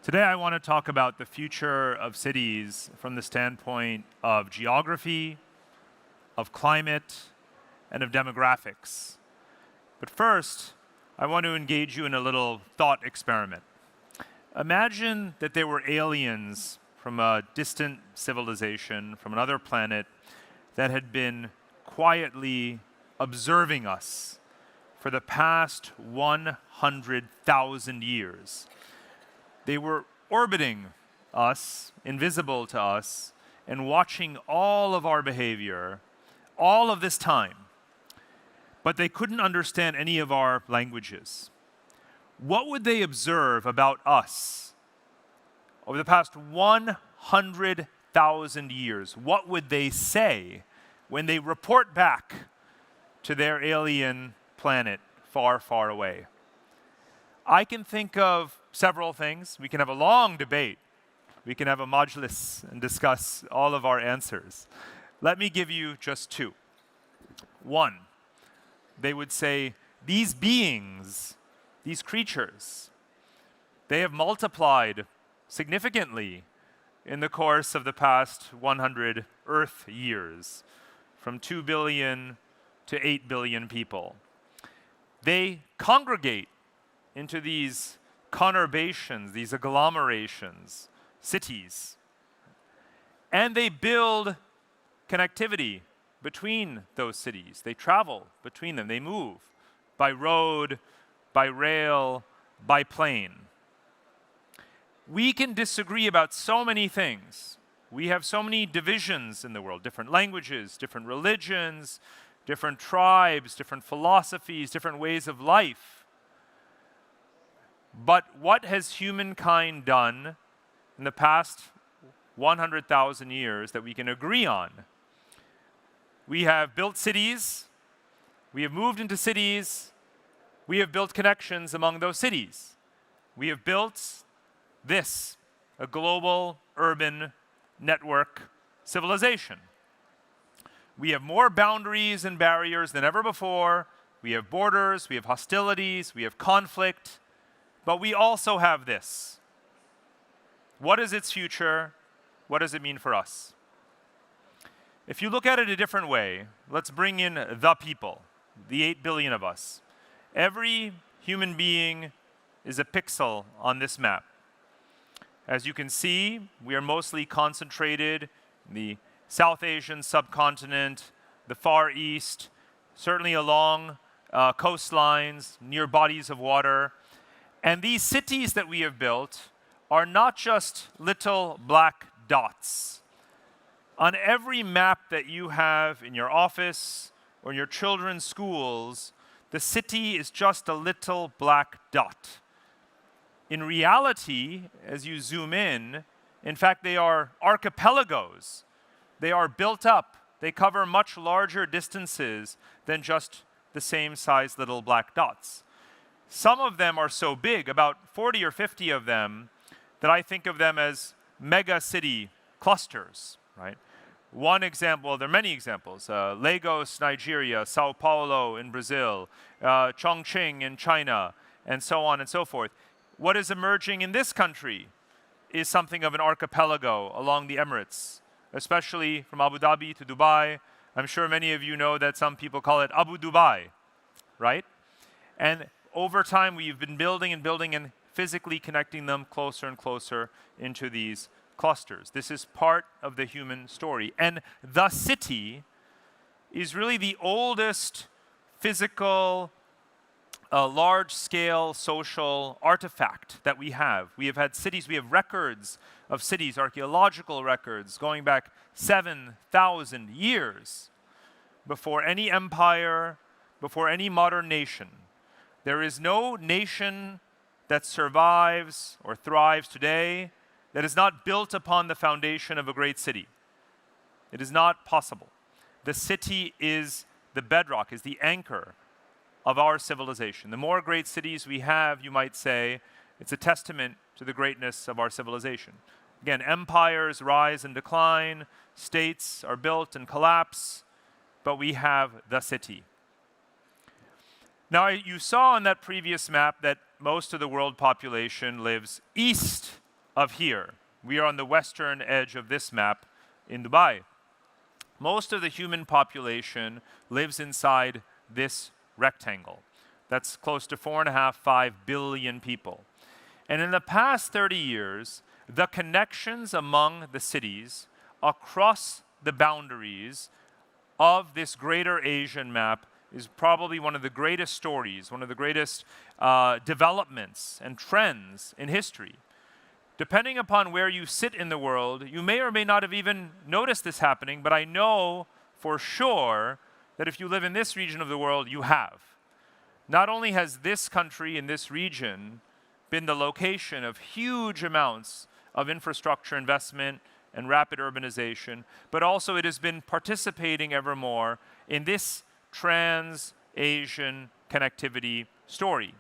Today I want to talk about the future of cities from the standpoint of geography, of climate, and of demographics. But first, I want to engage you in a little thought experiment. Imagine that there were aliens from a distant civilization, from another planet, that had been quietly observing us for the past 100,000 years. They were orbiting us, invisible to us, and watching all of our behavior all of this time. But they couldn't understand any of our languages. What would they observe about us over the past 100,000 years? What would they say when they report back to their alien planet far, far away? I can think of several things. We can have a long debate. We can have a majlis and discuss all of our answers. Let me give you just two. One, they would say, these beings, these creatures, they have multiplied significantly in the course of the past 100 Earth years, from 2 billion to 8 billion people. They congregate into these conurbations, these agglomerations, cities. And they build connectivity between those cities. They travel between them. They move by road, by rail, by plane. We can disagree about so many things. We have so many divisions in the world, different languages, different religions, different tribes, different philosophies, different ways of life. But what has humankind done in the past 100,000 years that we can agree on? We have built cities, we have moved into cities, we have built connections among those cities. We have built this, a global urban network civilization. We have more boundaries and barriers than ever before. We have borders, we have hostilities, we have conflict. But we also have this. What is its future? What does it mean for us? If you look at it a different way, let's bring in the people, the 8 billion of us. Every human being is a pixel on this map. As you can see, we are mostly concentrated in the South Asian subcontinent, the Far East, certainly along coastlines, near bodies of water. And these cities that we have built are not just little black dots. On every map that you have in your office or in your children's schools, the city is just a little black dot. In reality, as you zoom in fact, they are archipelagos. They are built up. They cover much larger distances than just the same size little black dots. Some of them are so big, about 40 or 50 of them, that I think of them as mega city clusters, right? One example, well, there are many examples. Lagos, Nigeria, Sao Paulo in Brazil, Chongqing in China, and so on and so forth. What is emerging in this country is something of an archipelago along the Emirates, especially from Abu Dhabi to Dubai. I'm sure many of you know that some people call it Abu Dubai, right? And over time, we've been building and physically connecting them closer and closer into these clusters. This is part of the human story. And the city is really the oldest physical, large-scale social artifact that we have. We have had cities, we have records of cities, archaeological records, going back 7,000 years before any empire, before any modern nation. There is no nation that survives or thrives today that is not built upon the foundation of a great city. It is not possible. The city is the bedrock, is the anchor of our civilization. The more great cities we have, you might say, it's a testament to the greatness of our civilization. Again, empires rise and decline, states are built and collapse, but we have the city. Now, you saw on that previous map that most of the world population lives east of here. We are on the western edge of this map in Dubai. Most of the human population lives inside this rectangle. That's close to 4.5, 5 billion people. And in the past 30 years, the connections among the cities across the boundaries of this greater Asian map is probably one of the greatest stories, one of the greatest developments and trends in history. Depending upon where you sit in the world, you may or may not have even noticed this happening, but I know for sure that if you live in this region of the world, you have. Not only has this country in this region been the location of huge amounts of infrastructure investment and rapid urbanization, but also it has been participating ever more in this trans-Asian connectivity story.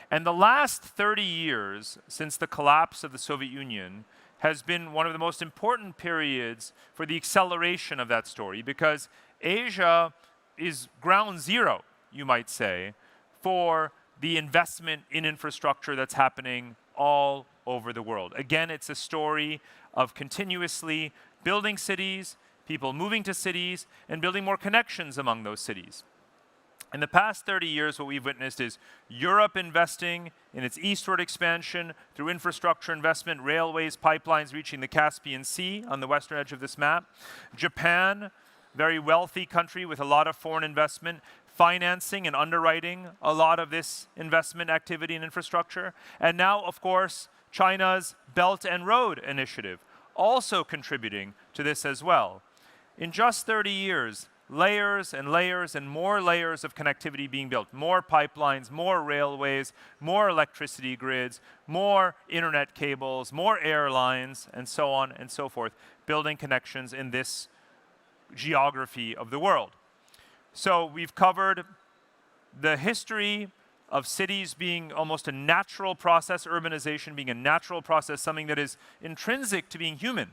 And the last 30 years since the collapse of the Soviet Union has been one of the most important periods for the acceleration of that story, because Asia is ground zero, you might say, for the investment in infrastructure that's happening all over the world. Again, it's a story of continuously building cities, people moving to cities, and building more connections among those cities. In the past 30 years, what we've witnessed is Europe investing in its eastward expansion through infrastructure investment, railways, pipelines reaching the Caspian Sea on the western edge of this map. Japan, very wealthy country with a lot of foreign investment, financing and underwriting a lot of this investment activity in infrastructure. And now, of course, China's Belt and Road Initiative, also contributing to this as well. In just 30 years, layers and layers and more layers of connectivity being built. More pipelines, more railways, more electricity grids, more internet cables, more airlines, and so on and so forth, building connections in this geography of the world. So we've covered the history of cities being almost a natural process, urbanization being a natural process, something that is intrinsic to being human,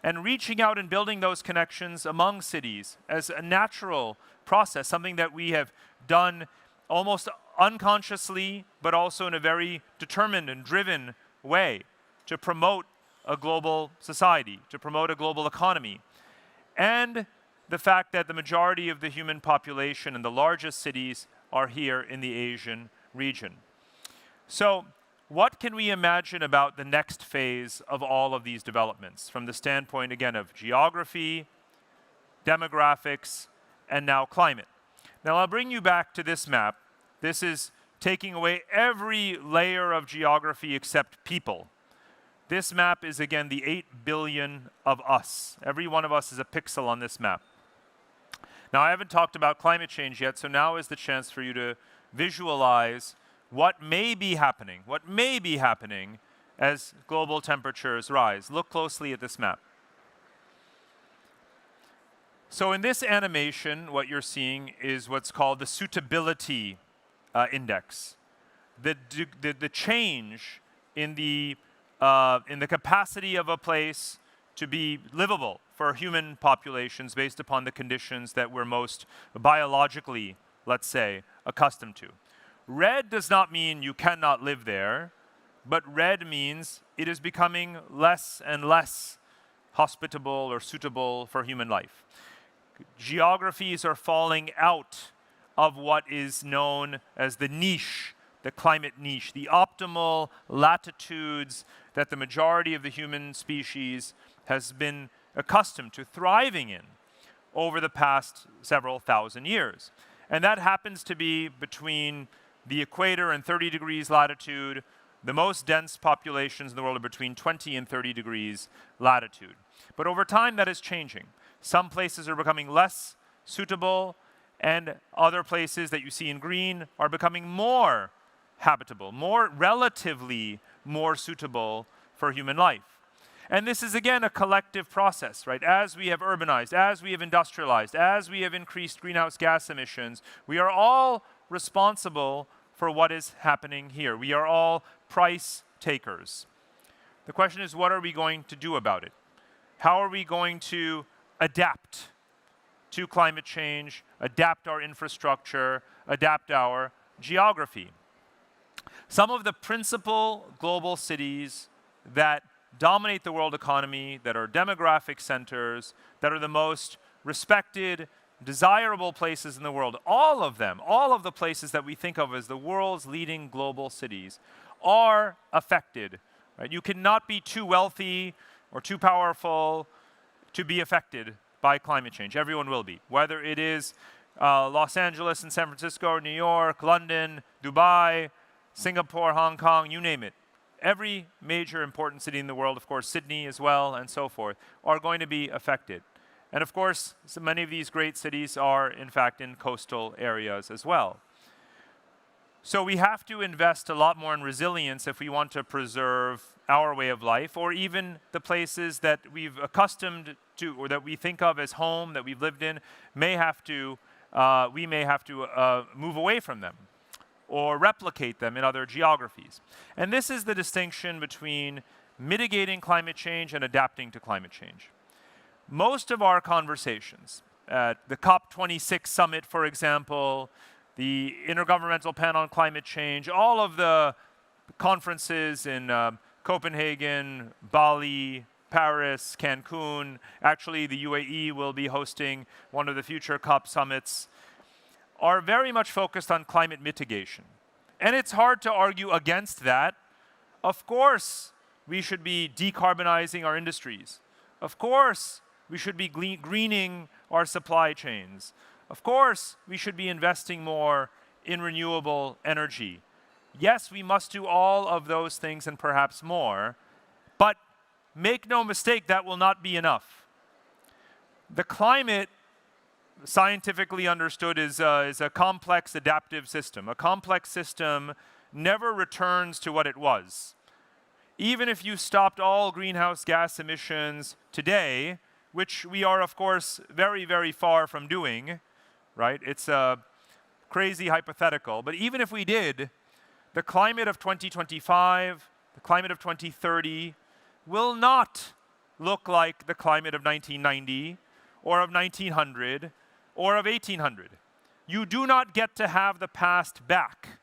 and reaching out and building those connections among cities as a natural process, something that we have done almost unconsciously, but also in a very determined and driven way to promote a global society, to promote a global economy. And the fact that the majority of the human population in the largest cities are here in the Asian region. So, what can we imagine about the next phase of all of these developments from the standpoint, again, of geography, demographics, and now climate? Now, I'll bring you back to this map. This is taking away every layer of geography except people. This map is, again, the 8 billion of us. Every one of us is a pixel on this map. Now, I haven't talked about climate change yet, so now is the chance for you to visualize what may be happening as global temperatures rise. Look closely at this map. So in this animation, what you're seeing is what's called the Suitability Index. The change in the capacity of a place to be livable for human populations based upon the conditions that we're most biologically, let's say, accustomed to. Red does not mean you cannot live there, but red means it is becoming less and less hospitable or suitable for human life. Geographies are falling out of what is known as the niche, the climate niche, the optimal latitudes that the majority of the human species has been accustomed to thriving in over the past several thousand years. And that happens to be between the equator and 30 degrees latitude. The most dense populations in the world are between 20 and 30 degrees latitude. But over time, that is changing. Some places are becoming less suitable, and other places that you see in green are becoming more habitable, relatively more suitable for human life. And this is, again, a collective process, right? As we have urbanized, as we have industrialized, as we have increased greenhouse gas emissions, we are all responsible for what is happening here. We are all price takers. The question is, what are we going to do about it? How are we going to adapt to climate change, adapt our infrastructure, adapt our geography? Some of the principal global cities that dominate the world economy, that are demographic centers, that are the most respected, desirable places in the world, all of them, all of the places that we think of as the world's leading global cities, are affected. Right? You cannot be too wealthy or too powerful to be affected by climate change. Everyone will be. Whether it is Los Angeles and San Francisco, New York, London, Dubai, Singapore, Hong Kong, you name it. Every major important city in the world, of course, Sydney as well, and so forth, are going to be affected. And of course, so many of these great cities are, in fact, in coastal areas as well. So we have to invest a lot more in resilience if we want to preserve our way of life, or even the places that we've accustomed to, or that we think of as home, that we've lived in, we may have to move away from them, or replicate them in other geographies. And this is the distinction between mitigating climate change and adapting to climate change. Most of our conversations, at the COP26 summit, for example, the Intergovernmental Panel on Climate Change, all of the conferences in Copenhagen, Bali, Paris, Cancun, actually the UAE will be hosting one of the future COP summits, are very much focused on climate mitigation. And it's hard to argue against that. Of course, we should be decarbonizing our industries. Of course, we should be greening our supply chains. Of course, we should be investing more in renewable energy. Yes, we must do all of those things and perhaps more, but make no mistake, that will not be enough. The climate, scientifically understood, is a complex adaptive system. A complex system never returns to what it was. Even if you stopped all greenhouse gas emissions today, which we are, of course, very, very far from doing, right? It's a crazy hypothetical. But even if we did, the climate of 2025, the climate of 2030, will not look like the climate of 1990, or of 1900, or of 1800. You do not get to have the past back.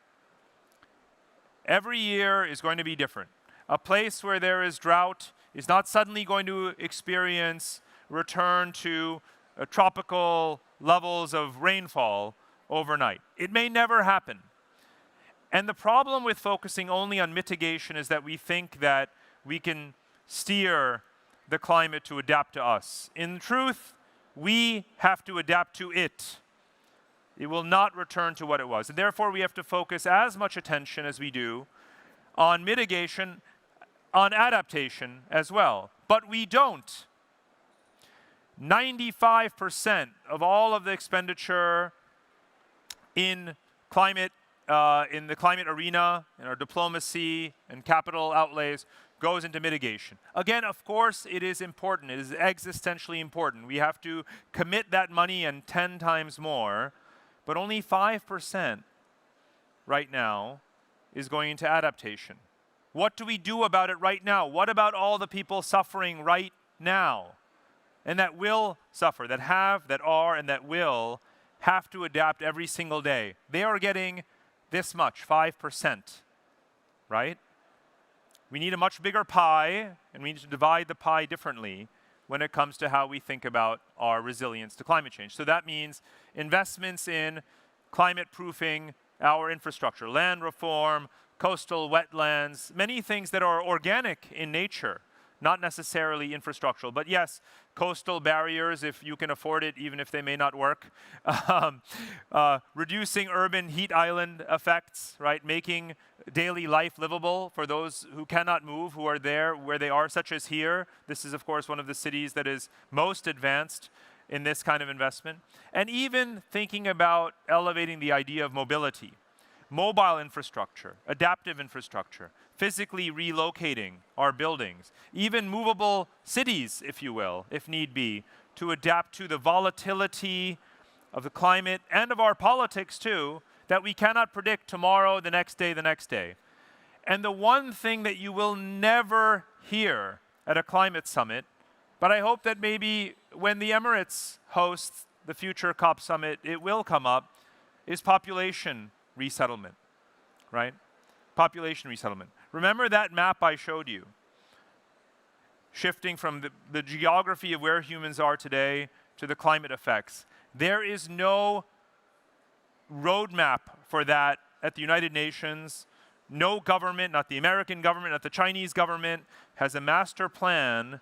Every year is going to be different. A place where there is drought is not suddenly going to experience return to tropical levels of rainfall overnight. It may never happen. And the problem with focusing only on mitigation is that we think that we can steer the climate to adapt to us. In truth, we have to adapt to it. It will not return to what it was. And therefore, we have to focus as much attention as we do on mitigation, on adaptation as well. But we don't. 95% of all of the expenditure in climate, in the climate arena, in our diplomacy and capital outlays, goes into mitigation. Again, of course, it is important. It is existentially important. We have to commit that money and 10 times more, but only 5% right now is going into adaptation. What do we do about it right now? What about all the people suffering right now? And that will suffer, that have, that are, and that will have to adapt every single day. They are getting this much, 5%, right? We need a much bigger pie, and we need to divide the pie differently when it comes to how we think about our resilience to climate change. So that means investments in climate proofing our infrastructure, land reform, coastal wetlands, many things that are organic in nature, not necessarily infrastructural. But yes, coastal barriers, if you can afford it, even if they may not work. Reducing urban heat island effects, right? Making daily life livable for those who cannot move, who are there where they are, such as here. This is, of course, one of the cities that is most advanced in this kind of investment. And even thinking about elevating the idea of mobility. Mobile infrastructure, adaptive infrastructure, physically relocating our buildings, even movable cities, if you will, if need be, to adapt to the volatility of the climate and of our politics too, that we cannot predict tomorrow, the next day, the next day. And the one thing that you will never hear at a climate summit, but I hope that maybe when the Emirates hosts the future COP summit, it will come up, is population resettlement, right? Population resettlement. Remember that map I showed you? shifting from the geography of where humans are today to the climate effects. There is no roadmap for that at the United Nations. No government, not the American government, not the Chinese government, has a master plan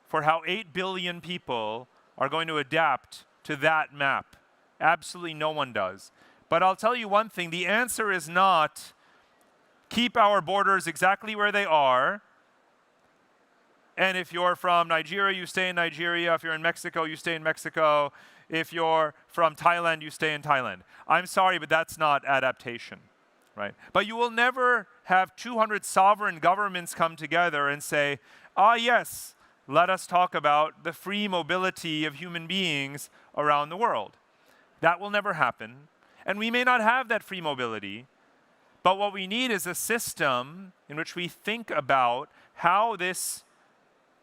for how 8 billion people are going to adapt to that map. Absolutely no one does. But I'll tell you one thing, the answer is not keep our borders exactly where they are, and if you're from Nigeria, you stay in Nigeria. If you're in Mexico, you stay in Mexico. If you're from Thailand, you stay in Thailand. I'm sorry, but that's not adaptation, right? But you will never have 200 sovereign governments come together and say, yes, let us talk about the free mobility of human beings around the world. That will never happen. And we may not have that free mobility, but what we need is a system in which we think about how this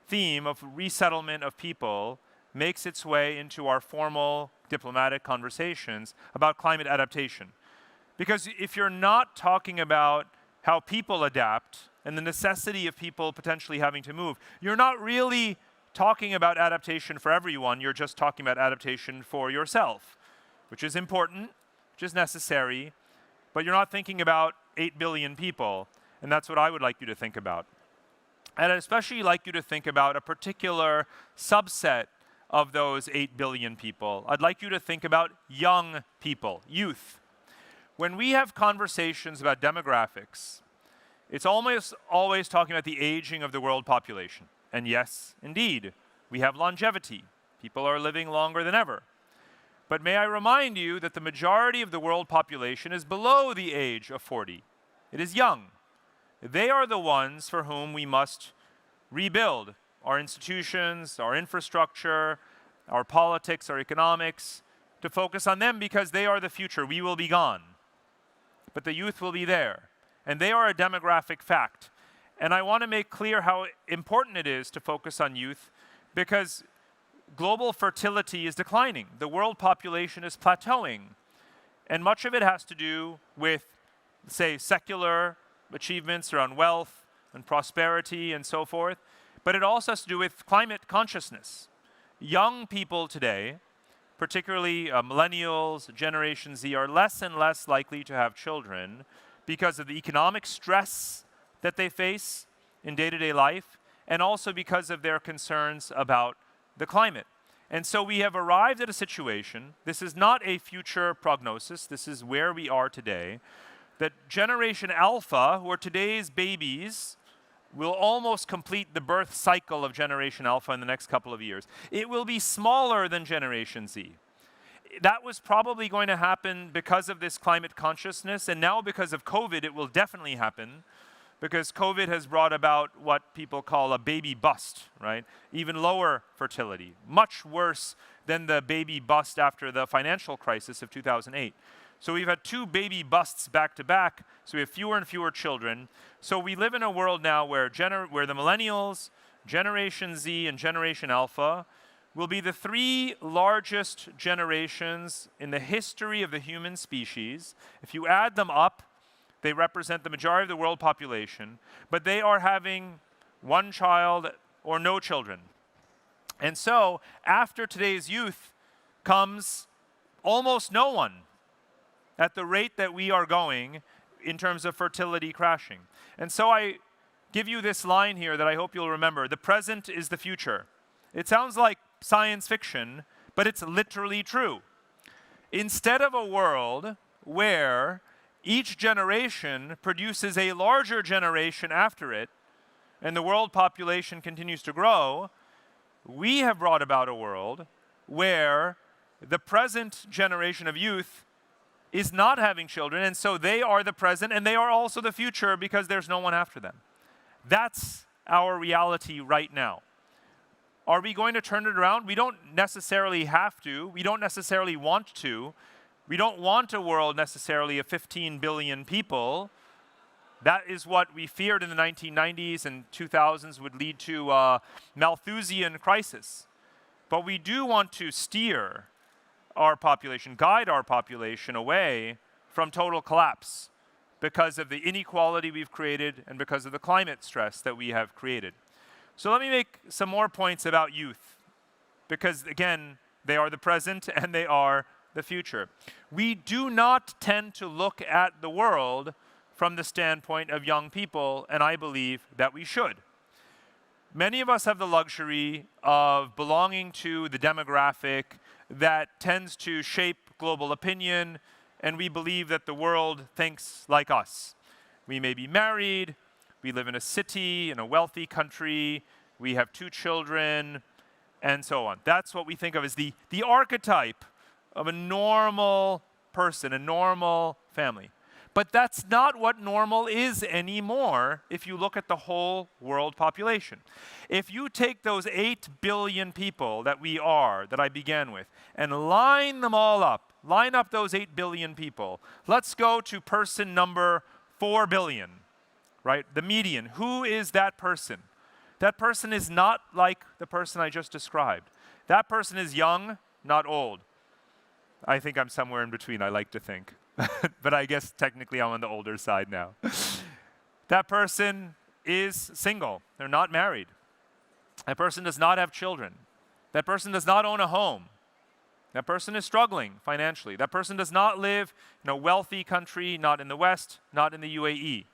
theme of resettlement of people makes its way into our formal diplomatic conversations about climate adaptation. Because if you're not talking about how people adapt and the necessity of people potentially having to move, you're not really talking about adaptation for everyone, you're just talking about adaptation for yourself, which is important, which is necessary, but you're not thinking about 8 billion people, and that's what I would like you to think about. And I'd especially like you to think about a particular subset of those 8 billion people. I'd like you to think about young people, youth. When we have conversations about demographics, it's almost always talking about the aging of the world population. And yes, indeed, we have longevity. People are living longer than ever. But may I remind you that the majority of the world population is below the age of 40. It is young. They are the ones for whom we must rebuild our institutions, our infrastructure, our politics, our economics, to focus on them because they are the future. We will be gone. But the youth will be there. And they are a demographic fact. And I want to make clear how important it is to focus on youth because global fertility is declining. The world population is plateauing. And much of it has to do with, say, secular achievements around wealth and prosperity and so forth. But it also has to do with climate consciousness. Young people today, particularly millennials, Generation Z, are less and less likely to have children because of the economic stress that they face in day-to-day life, and also because of their concerns about the climate. And so we have arrived at a situation, this is not a future prognosis, this is where we are today, that Generation Alpha, who are today's babies, will almost complete the birth cycle of Generation Alpha in the next couple of years. It will be smaller than Generation Z. That was probably going to happen because of this climate consciousness, and now because of COVID, it will definitely happen, because COVID has brought about what people call a baby bust, right? Even lower fertility, much worse than the baby bust after the financial crisis of 2008. So we've had 2 baby busts back to back, so we have fewer and fewer children. So we live in a world now where the millennials, Generation Z, and Generation Alpha will be the 3 largest generations in the history of the human species. If you add them up, they represent the majority of the world population, but they are having 1 child or no children. And so, after today's youth comes almost no one at the rate that we are going in terms of fertility crashing. And so I give you this line here that I hope you'll remember. The present is the future. It sounds like science fiction, but it's literally true. Instead of a world where each generation produces a larger generation after it, and the world population continues to grow, we have brought about a world where the present generation of youth is not having children, and so they are the present, and they are also the future because there's no one after them. That's our reality right now. Are we going to turn it around? We don't necessarily have to. We don't necessarily want to. We don't want a world necessarily of 15 billion people. That is what we feared in the 1990s and 2000s would lead to a Malthusian crisis. But we do want to steer our population, guide our population away from total collapse because of the inequality we've created and because of the climate stress that we have created. So let me make some more points about youth, because again, they are the present and they are the future. We do not tend to look at the world from the standpoint of young people, and I believe that we should. Many of us have the luxury of belonging to the demographic that tends to shape global opinion, and we believe that the world thinks like us. We may be married, we live in a city, in a wealthy country, we have 2 children, and so on. That's what we think of as the archetype of a normal person, a normal family. But that's not what normal is anymore if you look at the whole world population. If you take those 8 billion people that we are, that I began with, and line them all up, line up those 8 billion people, let's go to person number 4 billion, right? The median. Who is that person? That person is not like the person I just described. That person is young, not old. I think I'm somewhere in between, I like to think. But I guess technically I'm on the older side now. That person is single. They're not married. That person does not have children. That person does not own a home. That person is struggling financially. That person does not live in a wealthy country, not in the West, not in the UAE.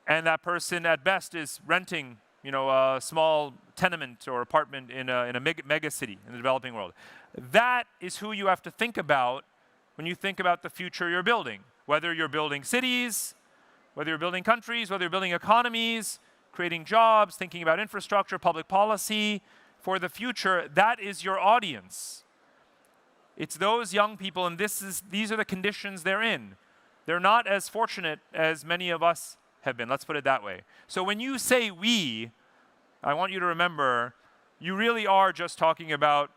And that person at best is renting, a small tenement or apartment in a mega city in the developing world. That is who you have to think about when you think about the future you're building. Whether you're building cities, whether you're building countries, whether you're building economies, creating jobs, thinking about infrastructure, public policy, for the future, that is your audience. It's those young people, and these are the conditions they're in. They're not as fortunate as many of us have been, let's put it that way. So when you say we, I want you to remember, you really are just talking about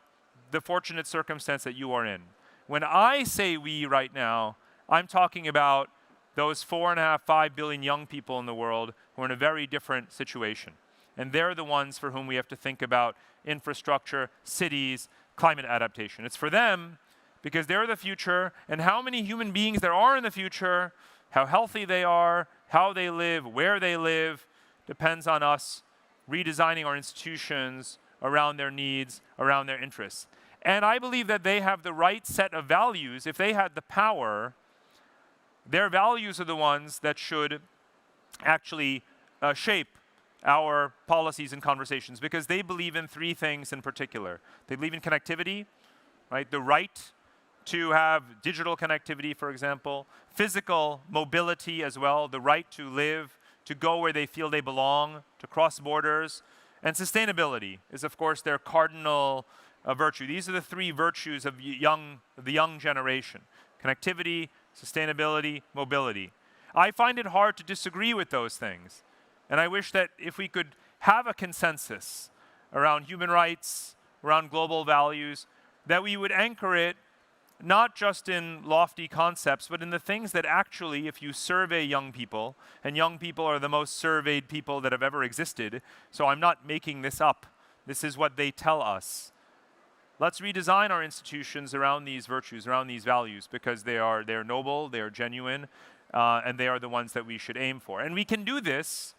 the fortunate circumstance that you are in. When I say we right now, I'm talking about those 4.5, 5 billion young people in the world who are in a very different situation. And they're the ones for whom we have to think about infrastructure, cities, climate adaptation. It's for them because they're the future, and how many human beings there are in the future, how healthy they are, how they live, where they live, depends on us redesigning our institutions around their needs, around their interests. And I believe that they have the right set of values. If they had the power, their values are the ones that should actually shape our policies and conversations, because they believe in 3 things in particular. They believe in connectivity, right? The right to have digital connectivity, for example, physical mobility as well, the right to live, to go where they feel they belong, to cross borders, and sustainability is, of course, their cardinal virtue. These are the 3 virtues of the young generation: connectivity, sustainability, mobility. I find it hard to disagree with those things. And I wish that if we could have a consensus around human rights, around global values, that we would anchor it not just in lofty concepts, but in the things that actually, if you survey young people, and young people are the most surveyed people that have ever existed, so I'm not making this up. This is what they tell us. Let's redesign our institutions around these virtues, around these values, because they're noble, they are genuine, and they are the ones that we should aim for. And we can do this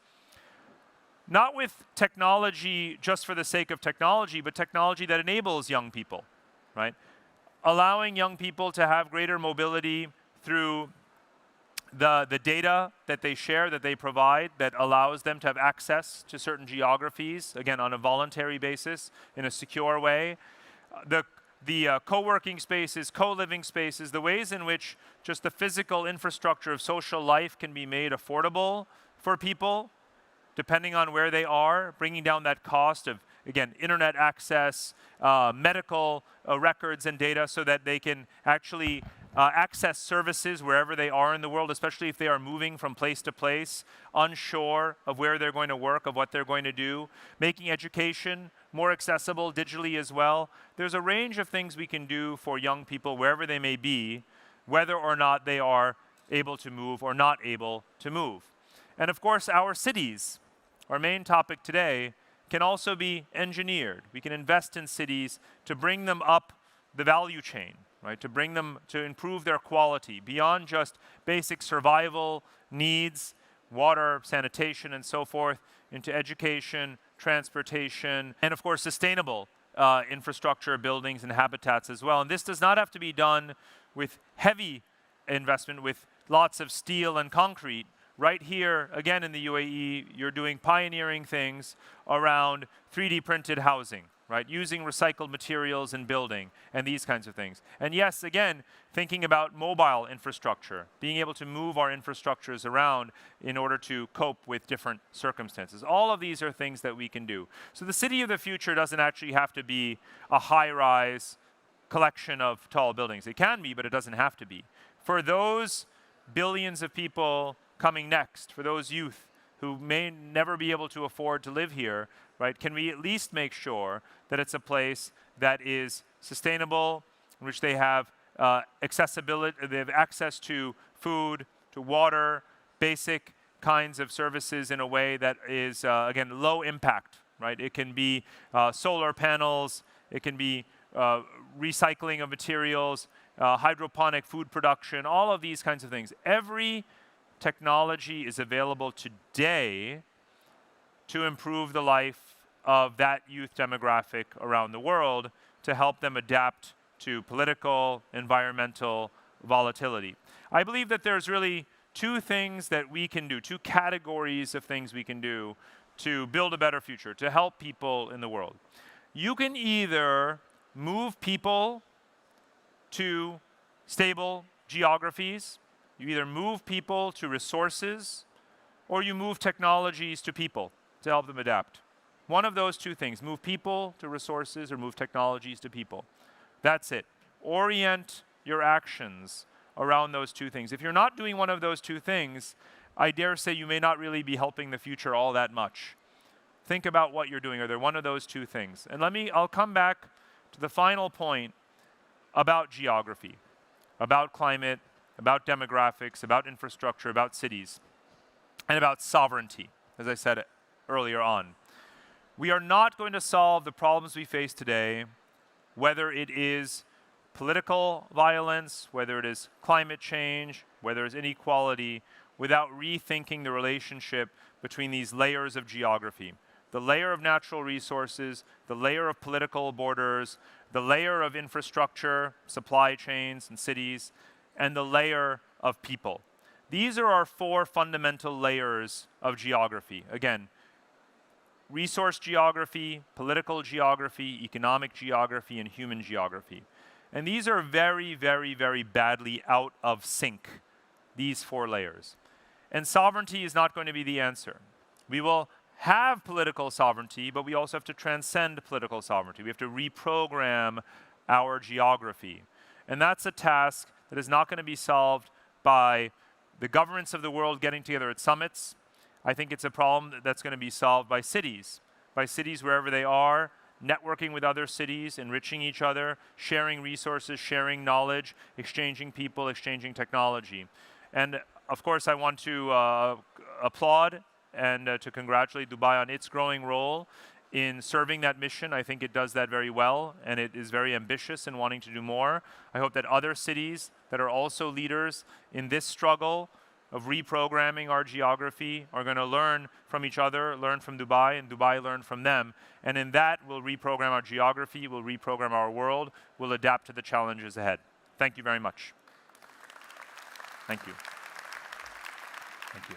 not with technology just for the sake of technology, but technology that enables young people, right? Allowing young people to have greater mobility through the data that they share, that they provide, that allows them to have access to certain geographies, again, on a voluntary basis, in a secure way. The co-working spaces, co-living spaces, the ways in which just the physical infrastructure of social life can be made affordable for people, depending on where they are, bringing down that cost of, again, internet access, medical records and data, so that they can actually access services wherever they are in the world, especially if they are moving from place to place, unsure of where they're going to work, of what they're going to do, making education more accessible digitally as well. There's a range of things we can do for young people wherever they may be, whether or not they are able to move or not able to move. And of course, our cities, our main topic today, can also be engineered. We can invest in cities to bring them up the value chain, right? To bring them, to improve their quality beyond just basic survival needs, water, sanitation, and so forth, into education, transportation, and of course sustainable infrastructure, buildings, and habitats as well. And this does not have to be done with heavy investment, with lots of steel and concrete. Right here, again in the UAE, you're doing pioneering things around 3D printed housing, right? Using recycled materials in building and these kinds of things. And yes, again, thinking about mobile infrastructure, being able to move our infrastructures around in order to cope with different circumstances. All of these are things that we can do. So the city of the future doesn't actually have to be a high-rise collection of tall buildings. It can be, but it doesn't have to be. For those billions of people coming next, for those youth who may never be able to afford to live here, right, can we at least make sure that it's a place that is sustainable, in which they have accessibility, they have access to food, to water, basic kinds of services in a way that is, again, low impact, right? It can be solar panels, it can be recycling of materials, hydroponic food production, all of these kinds of things. Every technology is available today to improve the life of that youth demographic around the world, to help them adapt to political, environmental volatility. I believe that there's really two things that we can do, two categories of things we can do to build a better future, to help people in the world. You can either move people to stable geographies, you either move people to resources, or you move technologies to people to help them adapt. One of those two things, move people to resources or move technologies to people. That's it. Orient your actions around those two things. If you're not doing one of those two things, I dare say you may not really be helping the future all that much. Think about what you're doing. Are there one of those two things? And I'll come back to the final point about geography, about climate, about demographics, about infrastructure, about cities, and about sovereignty, as I said earlier on. We are not going to solve the problems we face today, whether it is political violence, whether it is climate change, whether it's inequality, without rethinking the relationship between these layers of geography. The layer of natural resources, the layer of political borders, the layer of infrastructure, supply chains and cities, and the layer of people. These are our four fundamental layers of geography. Again, resource geography, political geography, economic geography, and human geography. And these are very, very, very badly out of sync, these four layers. And sovereignty is not going to be the answer. We will have political sovereignty, but we also have to transcend political sovereignty. We have to reprogram our geography. And that's a task that is not going to be solved by the governments of the world getting together at summits. I think it's a problem that's going to be solved by cities wherever they are, networking with other cities, enriching each other, sharing resources, sharing knowledge, exchanging people, exchanging technology. And of course, I want to applaud and to congratulate Dubai on its growing role in serving that mission. I think it does that very well, and it is very ambitious in wanting to do more. I hope that other cities that are also leaders in this struggle of reprogramming our geography are going to learn from each other, learn from Dubai, and Dubai learn from them. And in that, we'll reprogram our geography, we'll reprogram our world, we'll adapt to the challenges ahead. Thank you very much. Thank you. Thank you.